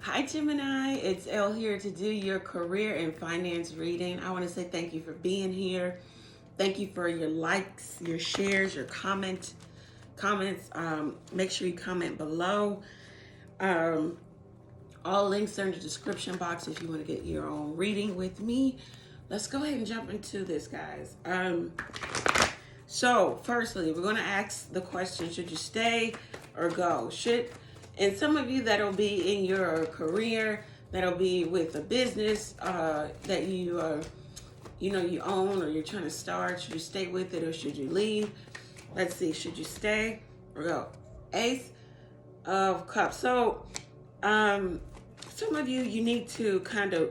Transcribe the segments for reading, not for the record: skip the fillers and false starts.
Hi Gemini, it's Elle here to do your career and finance reading. I want to say thank you for being here. Thank you for your likes, your shares, your comments. Make sure you comment below. All links are in the description box if you want to get your own reading with me. Let's go ahead and jump into this, guys. So firstly, we're going to ask the question, should you stay or go? And some of you that'll be in your career, that'll be with a business that you own or you're trying to start. Should you stay with it or should you leave? Let's see, should you stay or go? Ace of Cups. So some of you need to kind of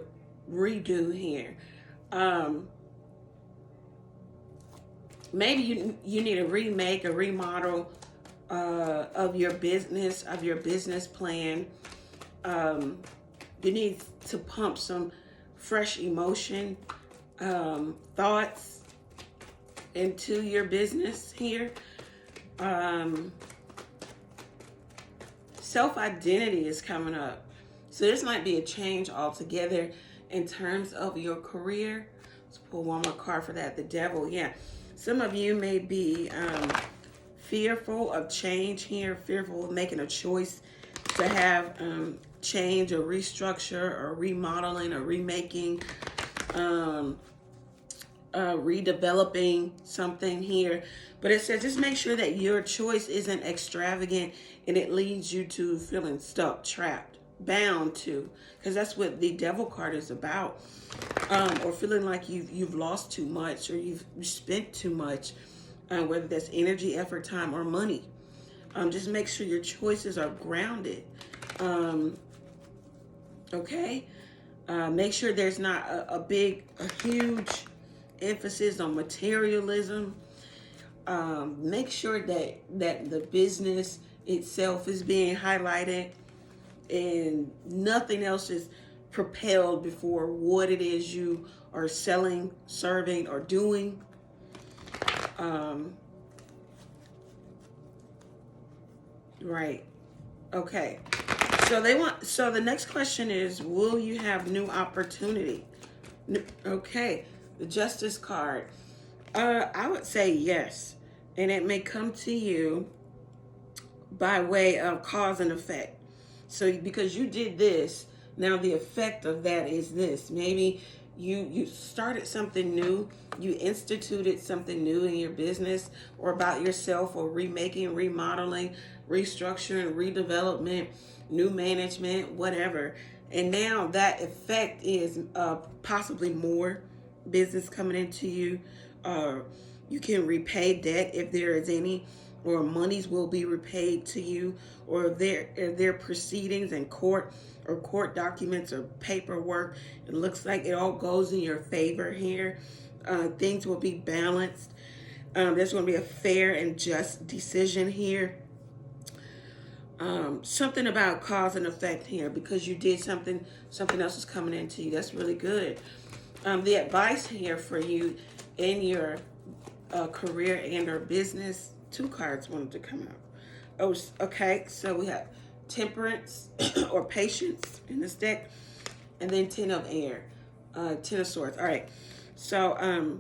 redo here. Maybe you need a remake, a remodel of your business plan. You need to pump some fresh emotion, thoughts into your business here. Self-identity is coming up. So this might be a change altogether in terms of your career. Let's pull one more card for that. The Devil, yeah. Some of you may be fearful of change here, fearful of making a choice to have change or restructure or remodeling or remaking, redeveloping something here. But it says just make sure that your choice isn't extravagant and it leads you to feeling stuck, trapped, bound to, because that's what the Devil card is about. Or feeling like you've lost too much or you've spent too much, whether that's energy, effort, time, or money. Just make sure your choices are grounded. Okay? Make sure there's not a huge emphasis on materialism. Make sure that the business itself is being highlighted and nothing else is propelled before what it is you are selling, serving, or doing. Right. Okay. So the next question is, will you have new opportunity? Okay. The Justice card. I would say yes. And it may come to you by way of cause and effect. So because you did this, now the effect of that is this. Maybe you started something new, you instituted something new in your business or about yourself, or remaking, remodeling, restructuring, redevelopment, new management, whatever. And now that effect is possibly more business coming into you. You can repay debt if there is any, or monies will be repaid to you, or if there proceedings in court or court documents or paperwork. It looks like it all goes in your favor here. Things will be balanced. There's going to be a fair and just decision here. Something about cause and effect here, because you did something else is coming into you. That's really good. The advice here for you in your career and or business, two cards wanted to come out. Oh, okay, so we have Temperance or Patience in this deck, and then Ten of Air, Ten of Swords. All right, so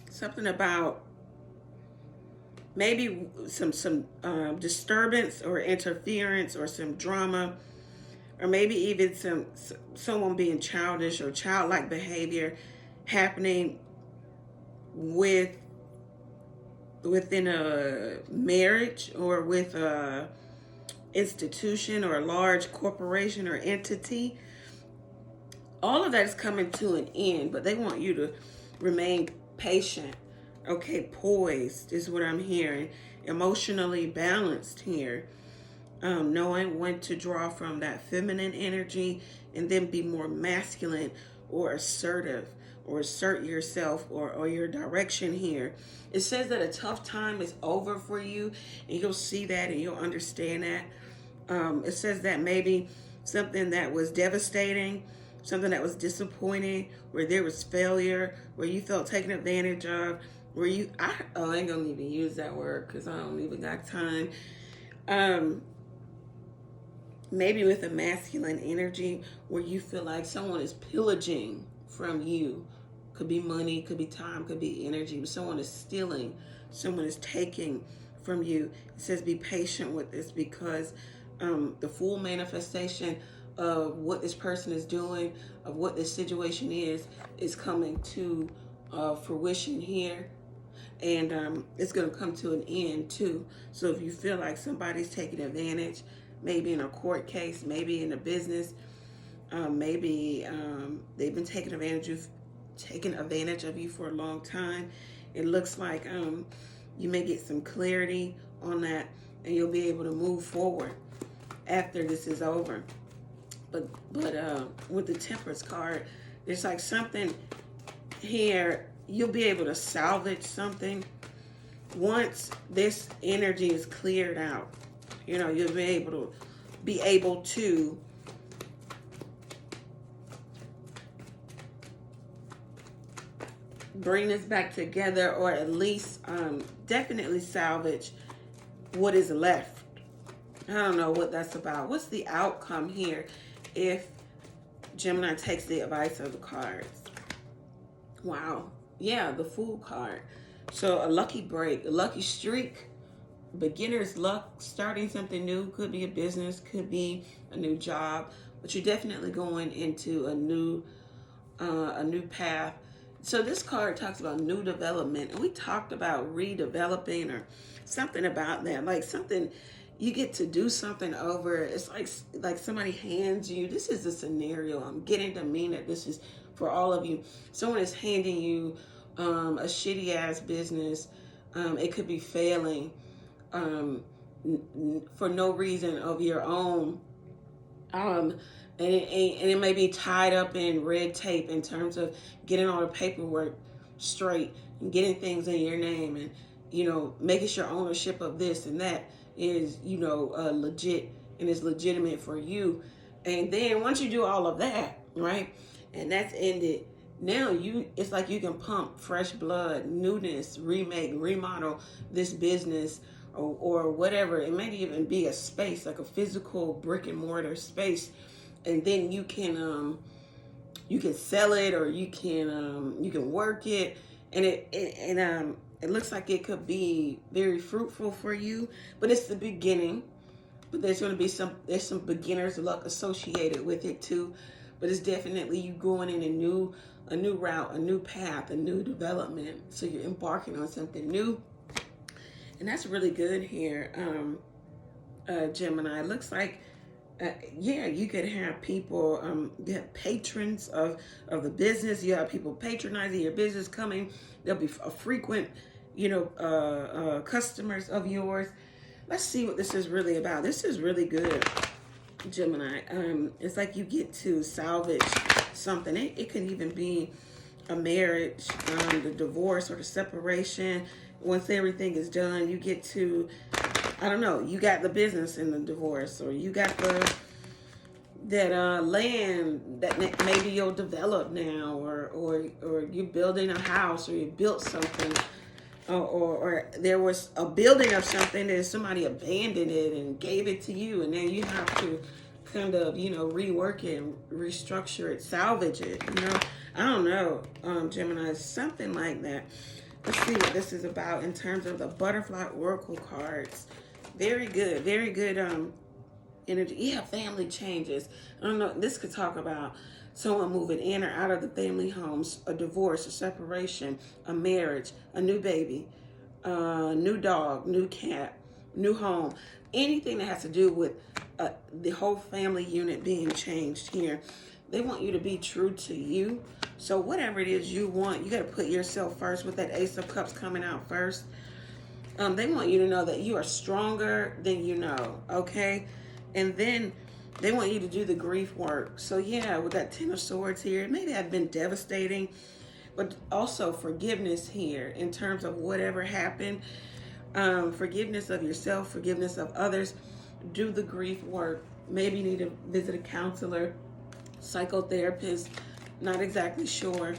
something about maybe some disturbance or interference or some drama, or maybe even someone being childish or childlike behavior happening within a marriage or with a institution or a large corporation or entity. All of that is coming to an end, but they want you to remain patient. Okay, poised is what I'm hearing. Emotionally balanced here. Knowing when to draw from that feminine energy and then be more masculine or assertive, or assert yourself or your direction here. It says that a tough time is over for you, and you'll see that and you'll understand that. It says that maybe something that was devastating, something that was disappointing, where there was failure, where you felt taken advantage of, where you, I ain't gonna even use that word because I don't even got time. Maybe with a masculine energy where you feel like someone is pillaging from you. Could be money, could be time, could be energy, but someone is stealing, someone is taking from you. It says be patient with this because the full manifestation of what this person is doing, of what this situation is coming to fruition here. And it's going to come to an end too. So if you feel like somebody's taking advantage, maybe in a court case, maybe in a business, maybe they've been taking advantage of you for a long time. It looks like you may get some clarity on that, and you'll be able to move forward after this is over. But with the Temperance card, there's like something here. You'll be able to salvage something once this energy is cleared out. You know, you'll be able to bring this back together, or at least definitely salvage what is left. I don't know what that's about. What's the outcome here if Gemini takes the advice of the cards? Wow. Yeah, the Fool card. So a lucky break, a lucky streak, beginner's luck, starting something new. Could be a business, could be a new job, but you're definitely going into a new path. So this card talks about new development, and we talked about redeveloping or something about that, like something you get to do something over. It's like somebody hands you, this is the scenario I'm getting to mean that this is for all of you. Someone is handing you a shitty ass business. It could be failing for no reason of your own. And it may be tied up in red tape in terms of getting all the paperwork straight and getting things in your name, and making sure ownership of this and that is legit and is legitimate for you. And then once you do all of that, right, and that's ended, now it's like you can pump fresh blood, newness, remake, remodel this business, or whatever. It may even be a space, like a physical brick and mortar space, and then you can sell it, or you can work it, and it looks like it could be very fruitful for you. But it's the beginning. But there's going to be some beginner's luck associated with it too. But it's definitely you going in a new route, a new path, a new development. So you're embarking on something new. And that's really good here, Gemini. It looks like, you could have people, you have patrons of the business. You have people patronizing your business coming. There'll be a frequent, customers of yours. Let's see what this is really about. This is really good, Gemini. It's like you get to salvage something. It can even be a marriage, the divorce or the separation. Once everything is done, you get to, I don't know, you got the business in the divorce, or you got that land that maybe you'll develop now, or you're building a house, or you built something, or there was a building of something and somebody abandoned it and gave it to you, and then you have to kind of rework it, restructure it, salvage it. I don't know, Gemini, something like that. Let's see what this is about in terms of the butterfly oracle cards. Very good, very good energy. Yeah, family changes. I don't know, this could talk about someone moving in or out of the family homes, a divorce, a separation, a marriage, a new baby, new dog, new cat, new home. Anything that has to do with the whole family unit being changed here. They want you to be true to you. So whatever it is you want, you got to put yourself first, with that Ace of Cups coming out first. They want you to know that you are stronger than you know, okay? And then they want you to do the grief work. So yeah, with that Ten of Swords here, it may have been devastating, but also forgiveness here in terms of whatever happened. Forgiveness of yourself, forgiveness of others. Do the grief work. Maybe you need to visit a counselor, psychotherapist, not exactly sure.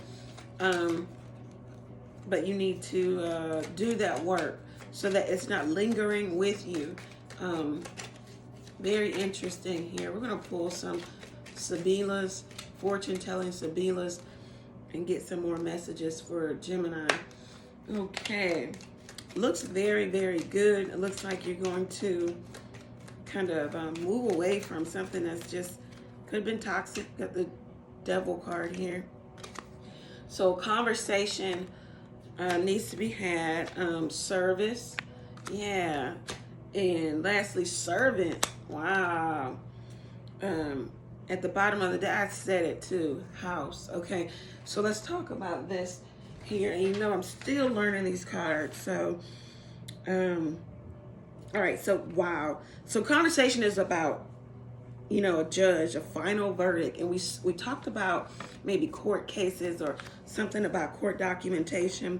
but you need to do that work so that it's not lingering with you. Very interesting here. We're going to pull some Sabilas, fortune-telling Sabilas, and get some more messages for Gemini. Okay. Looks very, very good. It looks like you're going to kind of move away from something that's just could have been toxic. Got the Devil card here. So conversation needs to be had. Service. Yeah. And lastly, servant. Wow. At the bottom of the deck, I said it too. House. Okay. So let's talk about this here. And you know, I'm still learning these cards. So, all right. So, wow. So conversation is about, you know, a judge, a final verdict. And we talked about maybe court cases or something about court documentation.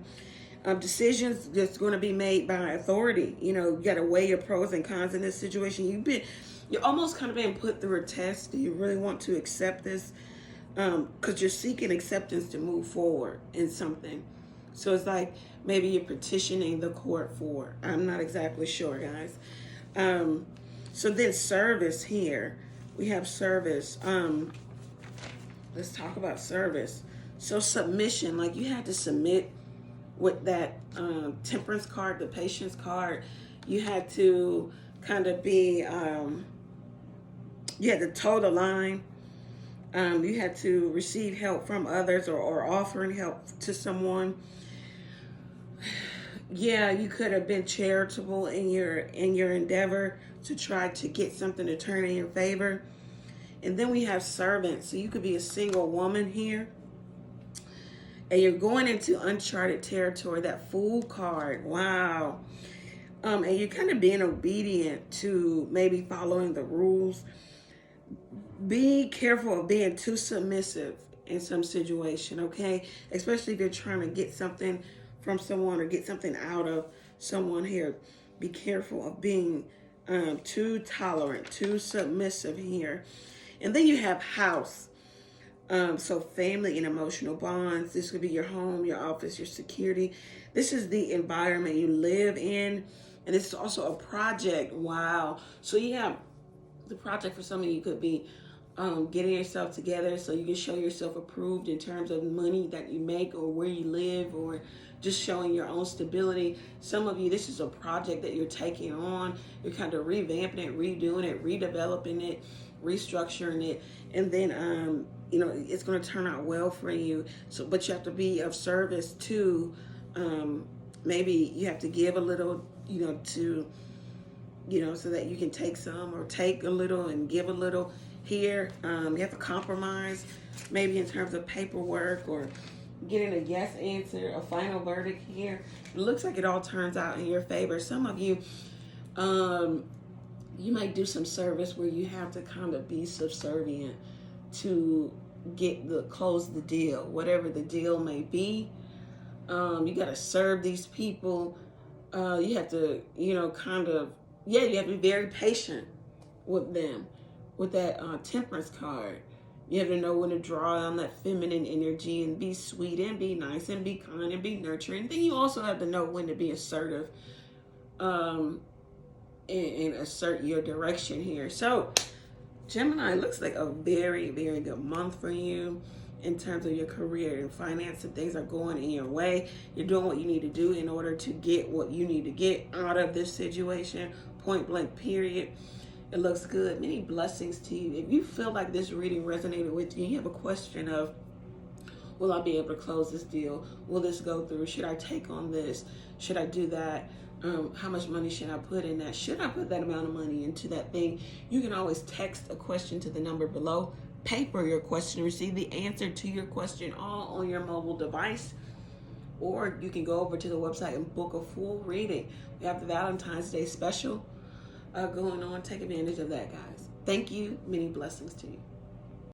Decisions that's going to be made by authority. You know, you got to weigh your pros and cons in this situation. You're almost kind of being put through a test. Do you really want to accept this? Because you're seeking acceptance to move forward in something. So it's like maybe you're petitioning the court for. I'm not exactly sure, guys. So then service here. We have service. Let's talk about service. So submission, like you had to submit with that temperance card, the patience card. You had to kind of be, you had to toe the line. You had to receive help from others or offering help to someone. Yeah, you could have been charitable in your endeavor to try to get something to turn in your favor. And then we have servants. So you could be a single woman here. And you're going into uncharted territory. That Fool card. Wow. And you're kind of being obedient to maybe following the rules. Be careful of being too submissive in some situation, okay? Especially if you're trying to get something from someone or get something out of someone here. Be careful of being too tolerant, too submissive here. And then you have house. So family and emotional bonds. This could be your home, your office, your security. This is the environment you live in. And this is also a project. Wow. So you have the project for some of you could be getting yourself together so you can show yourself approved in terms of money that you make or where you live or just showing your own stability. Some of you, this is a project that you're taking on. You're kind of revamping it, redoing it, redeveloping it, restructuring it. And then, you know, it's going to turn out well for you. So, but you have to be of service to, maybe you have to give a little, you know, to, you know, so that you can take some or take a little and give a little here. You have to compromise maybe in terms of paperwork or getting a yes answer, a final verdict here. It looks like it all turns out in your favor. Some of you, you might do some service where you have to kind of be subservient to close the deal, whatever the deal may be. You got to serve these people. You have to, you know, kind of, yeah, you have to be very patient with them. With that temperance card, you have to know when to draw on that feminine energy and be sweet and be nice and be kind and be nurturing. Then you also have to know when to be assertive and assert your direction here. So Gemini, looks like a very, very good month for you in terms of your career and finance. And things are going in your way. You're doing what you need to do in order to get what you need to get out of this situation, point blank period. It looks good. Many blessings to you. If you feel like this reading resonated with you, you have a question of, will I be able to close this deal? Will this go through? Should I take on this? Should I do that? How much money should I put in that? Should I put that amount of money into that thing? You can always text a question to the number below. Paper your question, receive the answer to your question all on your mobile device. Or you can go over to the website and book a full reading. We have the Valentine's Day special going on. Take advantage of that, guys. Thank you. Many blessings to you.